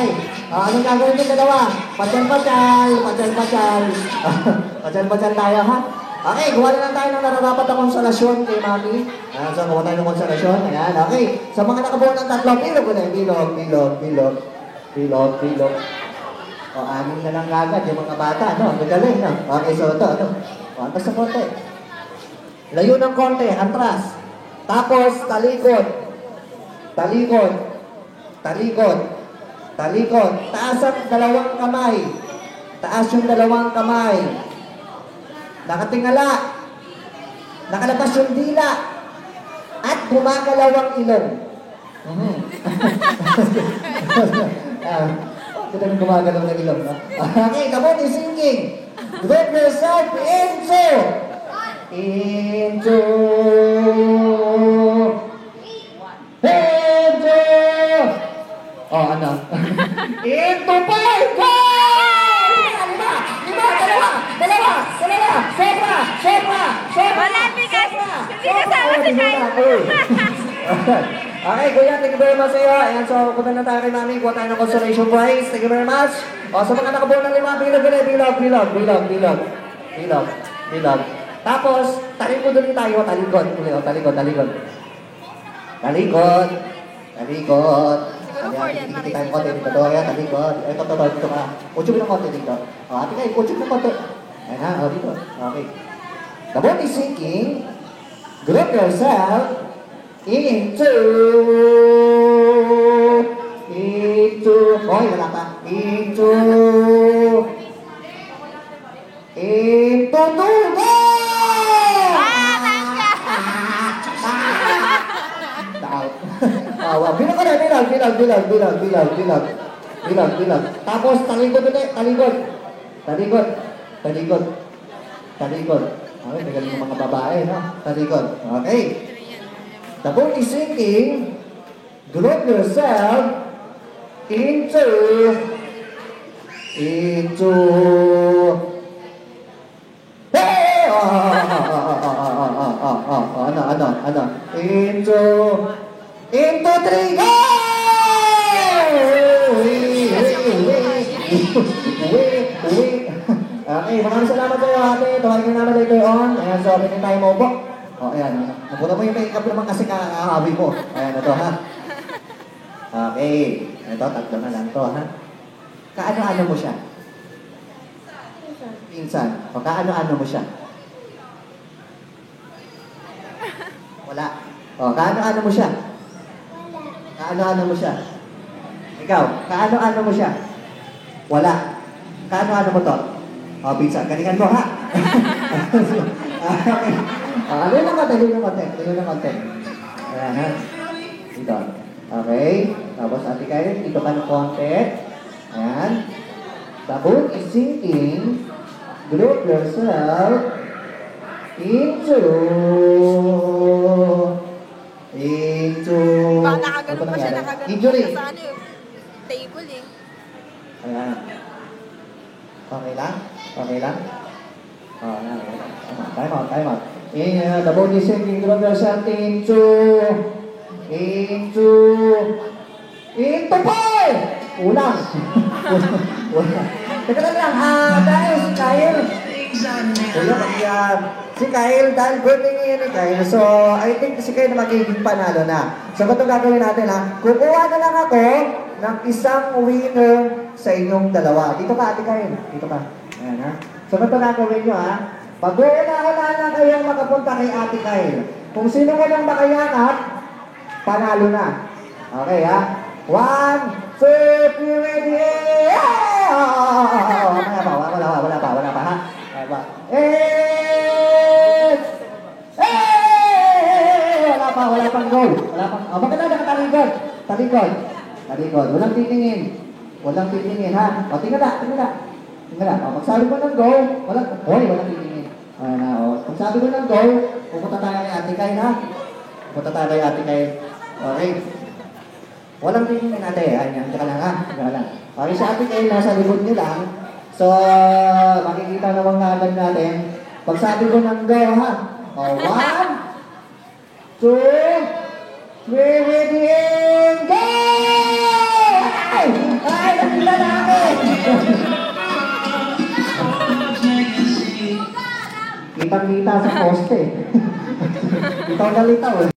Okay. Anong gagawin yung dalawa? Pasyal-pasyal. Pasyal-pasyal. Pasyal-pasyal tayo, ha? Okay, gawa na lang tayo ng nararapat na konsolasyon kay Mami. Ayan, so gawa tayo ng konsolasyon. Ayan, okay. Sa mga nakabuo ng tatlo, bilog ulit. Bilog, bilog, bilog. Bilog, bilog. O, anim na lang agad yung mga bata, no? Magaling, no? Okay, so ito, ito. O, antas ng konti. Layo ng konti, atras. Tapos, talikod. Talikod. Talikod. Talikod. Taas ang dalawang kamay. Taas yung dalawang kamay. Nakatingala. Nakalabas yung dila. At gumagalaw ang ilong. Ito nang gumagalaw ng ilong, no? Okay, come on, is singing. Group yourself into. Into. Into. Oh, ano? Into five. Go! Lima! Lima! Dalawa! Dalawa! Dalawa! Sobra! Sobra! Sobra! Wala, bigas! Hindi kasama si Kyle! Okay, kuya, thank you very much sa iyo. Ayan, so, punta na tayo kay Mami. Kuha tayo ng consolation prize. Thank you very much. O, sa mga nakabuo ng 5, bilog, bilog, bilog, bilog, bilog. Bilog, bilog. Tapos, talikod ulit tayo. Talikod. Talikod, talikod. Talikod. Talikod. Ayan, tikiti tayo ng konti dito. Ayan, talikod. Ito, dito ka. Kutsog ng konti dito. O, ate kayo, kutsog ng konti. Ayan ha, o, dito. Okay. The bone is sinking. Group yourself into, hoy, wala pa, into tubo! Bilang ka na, bilang. Tapos, talikod ulit, talikod. Okay, magaling yung mga babae, no? Talikod. Okay. The bone is sinking. Group yourself into hey! Ano? Into three. Go! Uwi. Okay, maraming salamat sa iyo, ate. Tawagin naman later on. Ayan, so, pwede tayo maupo. O, ayan. Napunta mo yung makeup naman kasi kakahabi ko. Ayan, ito, ha? Okay. Ito, tatlo na lang to, ha? Kaano-ano mo siya? Pinsan. O, kaano-ano mo siya? Wala. O, kaano-ano mo siya? Kaano-ano mo siya? Ikaw, kaano-ano mo siya? Wala. Kaano-ano mo to? O, pinsan. Galingan mo, ha? Okay. Ano yung konti? Ayan, ha? Dito. Okay. Tapos, ate kayo, dito ka ng konti. Ayan. The bone is sinking. Group yourself into Baka nakaganon pa siya, injury. sa ano yung table eh. Ayan. Okay lang? Oh, ayan. Time out. The bone is sinking. Group yourself into five! Ulang! Teka lang, dahil si Kyle. Si Kyle, dahil birthday ngayon ni Kyle, so I think si Kyle na magiging panalo na. So ito gagawin natin, ha? Kukuha na lang ako ng isang winner sa inyong dalawa. Dito ka, ate Kyle. Dito ka. Ayan, ha? So ito gagawin nyo, ha? Pag-uuna na kayong makapunta kay ate Kyle. Kung sino ka nang makayanap, panalo na. Okay, ha? 1, 2, 3, ready! Wala pa, ha? Wala pang goal. Maganda nakatalikod. Talikod. Walang titingin, ha? O, tingala. Pagsabi mo ng goal, walang titingin. Ayan na, o. Pagsabi mo ng goal, pupunta tayo kay ate Kyle, ha? Okay. Walang tingin natin. Ayan, tsaka lang, ha? Okay, sa ate Kyle, nasa likod niyo lang. So, makikita naman nga agad natin. Pag sabi ko ng go, ha? O, 1, 2, 3, ready, and go! Ay! Kitang-kita sa poste. Ikaw na litaw eh.